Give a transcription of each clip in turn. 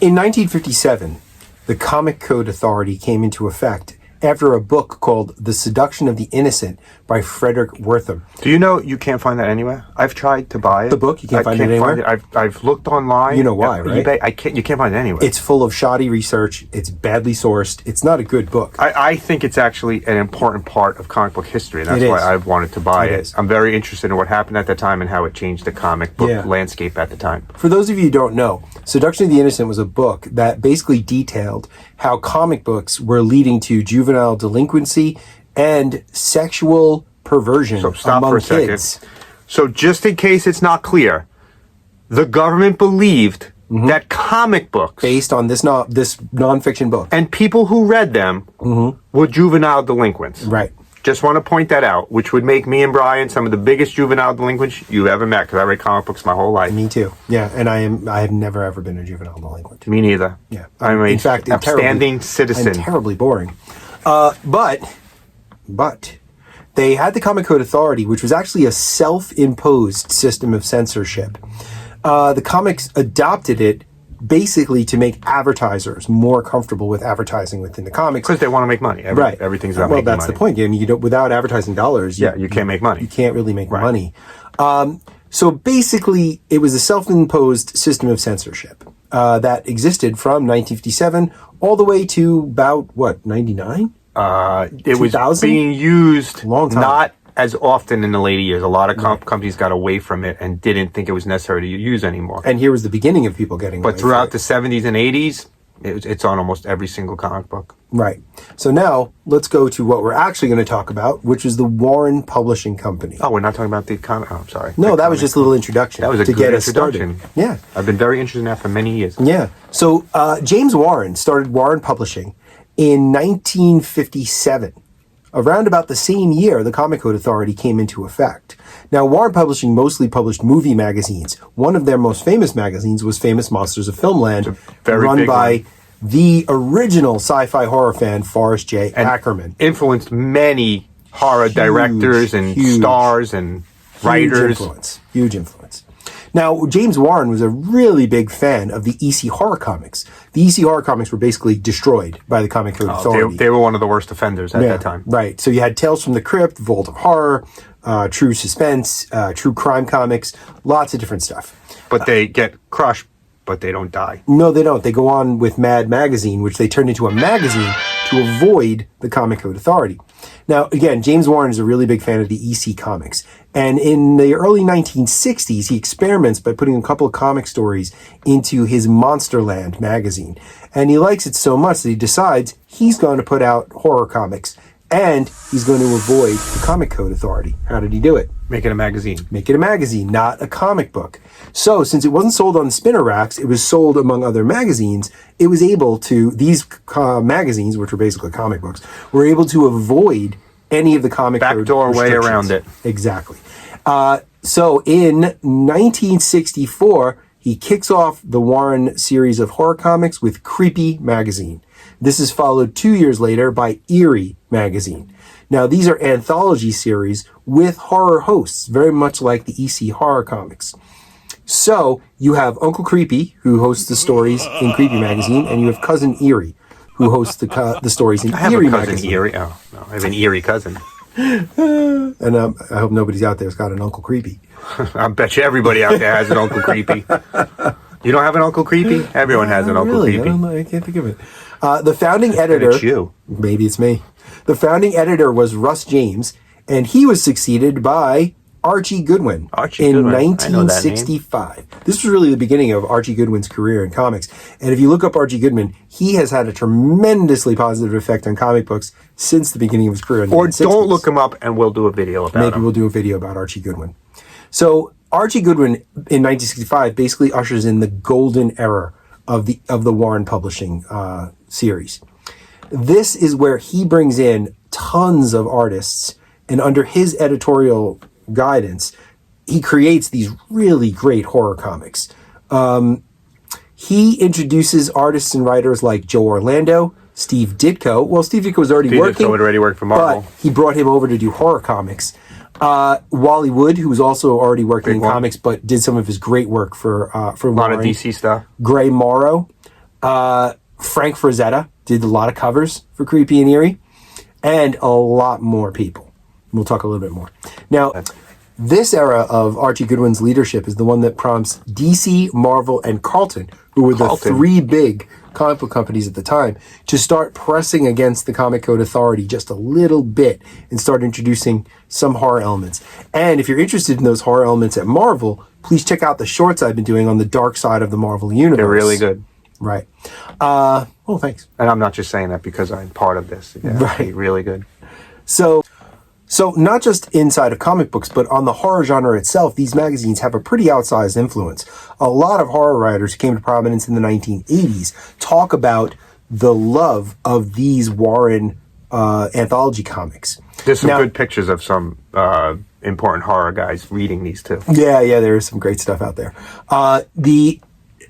In 1957, the Comic Code Authority came into effect after a book called The Seduction of the Innocent by Frederick Wertham. Do you know you can't find that anywhere? I've tried to buy it. The book? You can't find it anywhere? I've looked online. You know why, right? eBay. You can't find it anywhere. It's full of shoddy research. It's badly sourced. It's not a good book. I think it's actually an important part of comic book history, and that's why I've wanted to buy it. I'm very interested in what happened at the time and how it changed the comic book landscape at the time. For those of you who don't know, Seduction of the Innocent was a book that basically detailed how comic books were leading to juvenile delinquency and sexual perversion among kids. So just in case it's not clear, the government believed that comic books, based on this nonfiction book, and people who read them were juvenile delinquents. Right. Just want to point that out, which would make me and Brian some of the biggest juvenile delinquents you've ever met, because I read comic books my whole life. Me too. Yeah, and I have never ever been a juvenile delinquent. Me neither. Yeah. I'm in fact, an upstanding citizen. And terribly boring. But they had the Comic Code Authority, which was actually a self-imposed system of censorship. The comics adopted it basically to make advertisers more comfortable with advertising within the comics. Because they want to make money. Right. Everything's about making money. Well, that's the point. I mean, without advertising dollars, you can't make money. You can't really make money. So basically, it was a self-imposed system of censorship that existed from 1957 all the way to about, 99? It was being used not as often in the later years. A lot of companies got away from it and didn't think it was necessary to use anymore. And here was the beginning of people getting away from it. But throughout the 70s and 80s, it's on almost every single comic book. Right. So now, let's go to what we're actually going to talk about, which is the Warren Publishing Company. Oh, we're not talking about the comic... Oh, I'm sorry. No, that was just a little introduction. That was a to good get us introduction. Started. Yeah. I've been very interested in that for many years. Yeah. So James Warren started Warren Publishing in 1957. Around about the same year, the Comic Code Authority came into effect. Now, Warren Publishing mostly published movie magazines. One of their most famous magazines was Famous Monsters of Filmland, run by the original sci-fi horror fan, Forrest J. Ackerman. Influenced many horror directors and stars and writers. Huge influence. Now, James Warren was a really big fan of the EC horror comics. The EC horror comics were basically destroyed by the Comic Code Authority. They were one of the worst offenders at that time. Right. So you had Tales from the Crypt, Vault of Horror, True Suspense, True Crime comics, lots of different stuff. But they get crushed, but they don't die. No, they don't. They go on with Mad Magazine, which they turned into a magazine to avoid the Comic Code Authority. Now, again, James Warren is a really big fan of the EC comics. And in the early 1960s, he experiments by putting a couple of comic stories into his Monsterland magazine. And he likes it so much that he decides he's going to put out horror comics. And he's going to avoid the Comic Code Authority. How did he do it? Make it a magazine. Make it a magazine, not a comic book. So, since it wasn't sold on spinner racks, it was sold among other magazines. It was able to, these magazines, which were basically comic books, were able to avoid any of the comic code backdoor way around it. Exactly. So, in 1964, he kicks off the Warren series of horror comics with Creepy Magazine. This is followed 2 years later by Eerie Magazine. Now, these are anthology series with horror hosts, very much like the EC horror comics. So, you have Uncle Creepy, who hosts the stories in Creepy Magazine, and you have Cousin Eerie, who hosts the stories in Eerie Magazine. I have a cousin Eerie. Oh, no, I have an Eerie cousin. And I hope nobody's out there's got an Uncle Creepy. I bet you everybody out there has an Uncle Creepy. You don't have an Uncle Creepy? Everyone has an Uncle Creepy. I can't think of it. The founding editor... It's you. Maybe it's me. The founding editor was Russ James, and he was succeeded by Archie Goodwin in 1965. This was really the beginning of Archie Goodwin's career in comics. And if you look up Archie Goodwin, he has had a tremendously positive effect on comic books since the beginning of his career in the 60s. Or don't look him up and we'll do a video about him. Maybe we'll do a video about Archie Goodwin. So Archie Goodwin in 1965 basically ushers in the golden era of the Warren Publishing series. This is where he brings in tons of artists, and under his editorial guidance, he creates these really great horror comics. He introduces artists and writers like Joe Orlando, Steve Ditko. Well, Steve Ditko was already working. Steve Ditko had already worked for Marvel. But he brought him over to do horror comics. Wally Wood, who was also already working in comics, but did some of his great work for a lot of DC stuff. Gray Morrow. Frank Frazetta did a lot of covers for Creepy and Eerie, and a lot more people. We'll talk a little bit more. Now, this era of Archie Goodwin's leadership is the one that prompts DC, Marvel, and Carlton, who were the three big comic book companies at the time, to start pressing against the Comic Code Authority just a little bit and start introducing some horror elements. And if you're interested in those horror elements at Marvel, please check out the shorts I've been doing on the dark side of the Marvel Universe. They're really good. Right. Oh, thanks. And I'm not just saying that because I'm part of this. Yeah, right. Really good. So not just inside of comic books, but on the horror genre itself, these magazines have a pretty outsized influence. A lot of horror writers who came to prominence in the 1980s talk about the love of these Warren anthology comics. There's some good pictures of some important horror guys reading these too. Yeah, there is some great stuff out there.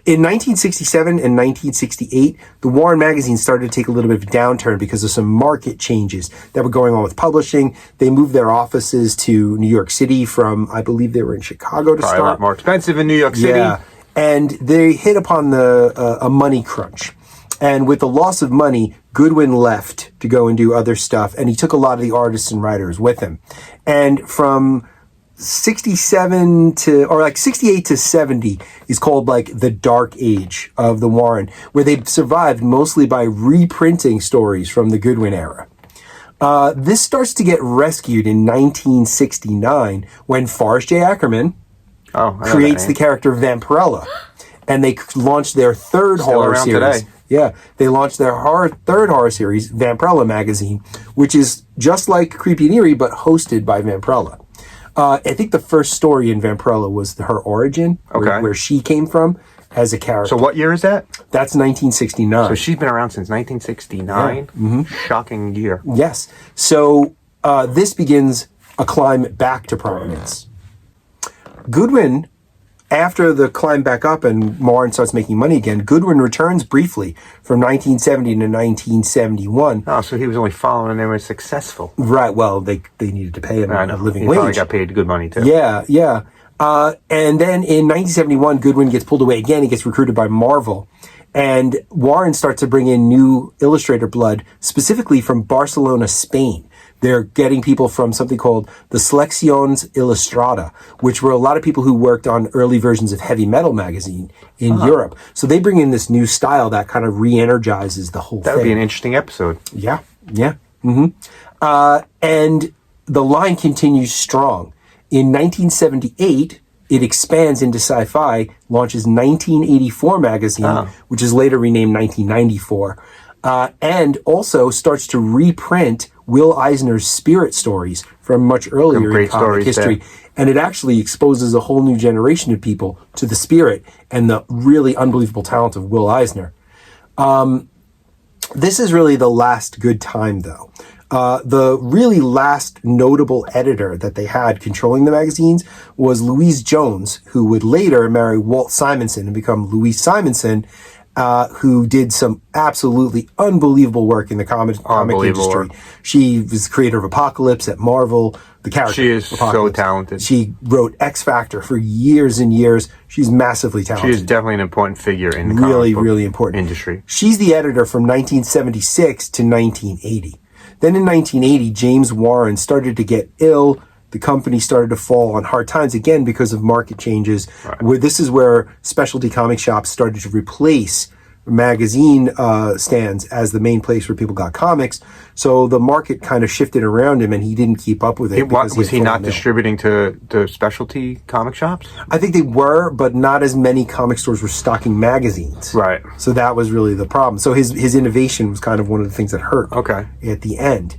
In 1967 and 1968, the Warren magazine started to take a little bit of a downturn because of some market changes that were going on with publishing. They moved their offices to New York City from, I believe they were in Chicago to start. A lot more expensive in New York City. Yeah, and they hit upon a money crunch. And with the loss of money, Goodwin left to go and do other stuff, and he took a lot of the artists and writers with him. And from 68 to 70 is called like the dark age of the Warren, where they survived mostly by reprinting stories from the Goodwin era. This starts to get rescued in 1969 when Forrest J. Ackerman creates the character Vampirella, and they launched their third horror series. Today. Yeah, they launched their third horror series, Vampirella magazine, which is just like Creepy and Eerie, but hosted by Vampirella. I think the first story in Vampirella was her origin, where she came from as a character. So what year is that? That's 1969. So she's been around since 1969? Yeah. Mm-hmm. Shocking year. Yes. So this begins a climb back to prominence. Goodwin, after the climb back up and Warren starts making money again, Goodwin returns briefly from 1970 to 1971. Oh, so he was only following and they were successful. Right. Well, they needed to pay him a living wage. He probably got paid good money, too. Yeah. And then in 1971, Goodwin gets pulled away again. He gets recruited by Marvel. And Warren starts to bring in new illustrator blood, specifically from Barcelona, Spain. They're getting people from something called the Selecciones Ilustrada, which were a lot of people who worked on early versions of Heavy Metal magazine in Europe. So they bring in this new style that kind of re-energizes the whole thing. That would be an interesting episode. Yeah. Mm-hmm. And the line continues strong. In 1978, it expands into sci-fi, launches 1984 magazine, which is later renamed 1994, and also starts to reprint Will Eisner's Spirit stories from much earlier in comic history. There. And it actually exposes a whole new generation of people to the spirit and the really unbelievable talent of Will Eisner. This is really the last good time, though. The really last notable editor that they had controlling the magazines was Louise Jones, who would later marry Walt Simonson and become Louise Simonson, who did some absolutely unbelievable work in the comic industry. She was the creator of Apocalypse at Marvel. The character. She is so talented. She wrote X Factor for years and years. She's massively talented. She is definitely an important figure in the really important industry. She's the editor from 1976 to 1980. Then in 1980, James Warren started to get ill. The company started to fall on hard times again because of market changes. Right. This is where specialty comic shops started to replace magazine stands as the main place where people got comics. So the market kind of shifted around him, and he didn't keep up with it. Was he not distributing to specialty comic shops? I think they were, but not as many comic stores were stocking magazines. Right. So that was really the problem. So his innovation was kind of one of the things that hurt. At the end.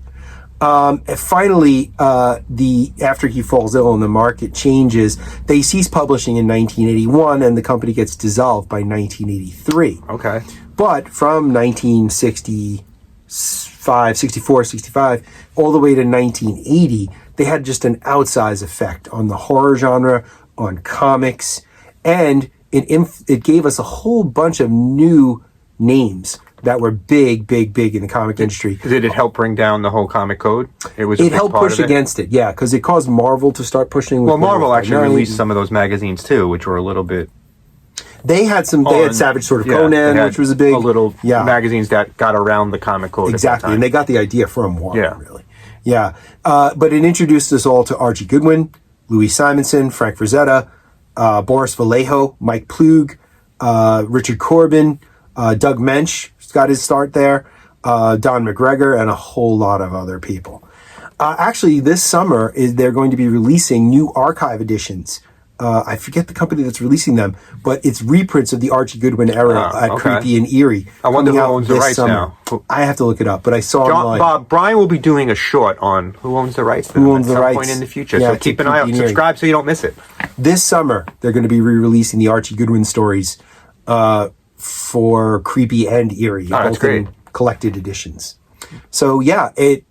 And finally, after he falls ill and the market changes, they cease publishing in 1981, and the company gets dissolved by 1983. Okay. But from 64, 65, all the way to 1980, they had just an outsized effect on the horror genre, on comics, and it gave us a whole bunch of new names that were big in the comic industry. Did it help bring down the whole comic code? It helped push against it, yeah, because it caused Marvel to start pushing. Well, Marvel actually released some of those magazines too, which were a little bit. They had Savage Sword of Conan, which was a little magazines that got around the comic code. Exactly, and they got the idea from Warren, really. Yeah, but it introduced us all to Archie Goodwin, Louis Simonson, Frank Frazetta, Boris Vallejo, Mike Plug, Richard Corbin, Doug Mensch got his start there, Don McGregor, and a whole lot of other people. Actually, this summer they're going to be releasing new archive editions. I forget the company that's releasing them, but it's reprints of the Archie Goodwin era at Creepy and Eerie. I wonder who owns the rights now. I have to look it up, but I saw online. Brian will be doing a short on who owns the rights. Who owns the rights? At some point in the future. So keep an eye out. Subscribe so you don't miss it. This summer, they're going to be re-releasing the Archie Goodwin stories for Creepy and Eerie. That's great. Collected editions. So yeah, it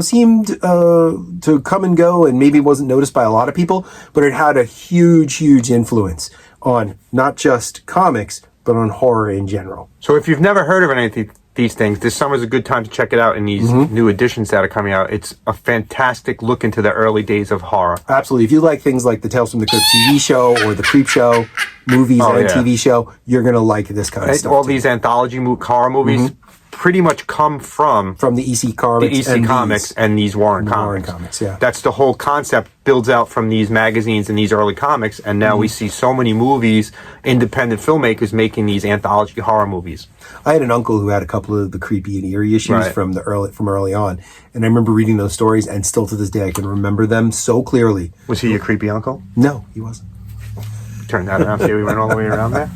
seemed to come and go and maybe wasn't noticed by a lot of people, but it had a huge influence on not just comics, but on horror in general. So if you've never heard of any of these things, this summer's a good time to check it out in these new editions that are coming out. It's a fantastic look into the early days of horror. Absolutely. If you like things like the Tales from the Crypt TV show or the Creep Show movies and TV show, you're going to like this kind of stuff. All these anthology horror movies pretty much come from the EC Comics, and these Warren Comics. Warren Comics, yeah. That's the whole concept, builds out from these magazines and these early comics, and now we see so many movies, independent filmmakers making these anthology horror movies. I had an uncle who had a couple of the Creepy and Eerie issues from early on, and I remember reading those stories, and still to this day I can remember them so clearly. Was he a creepy uncle? No, he wasn't. Turn that around, see we went all the way around there.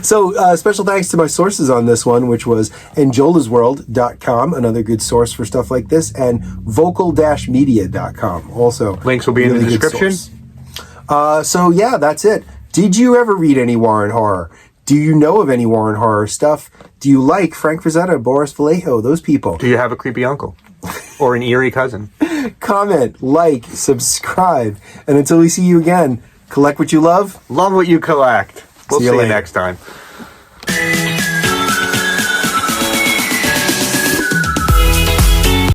So special thanks to my sources on this one, which was enjolasworld.com, another good source for stuff like this, and vocal-media.com. Also, links will be in the description. So yeah, that's it. Did you ever read any Warren horror? Do you know of any Warren horror stuff? Do you like Frank Frazetta, Boris Vallejo, those people? Do you have a creepy uncle? Or an eerie cousin? Comment, like, subscribe, and until we see you again, collect what you love. Love what you collect. We'll see you later. next time.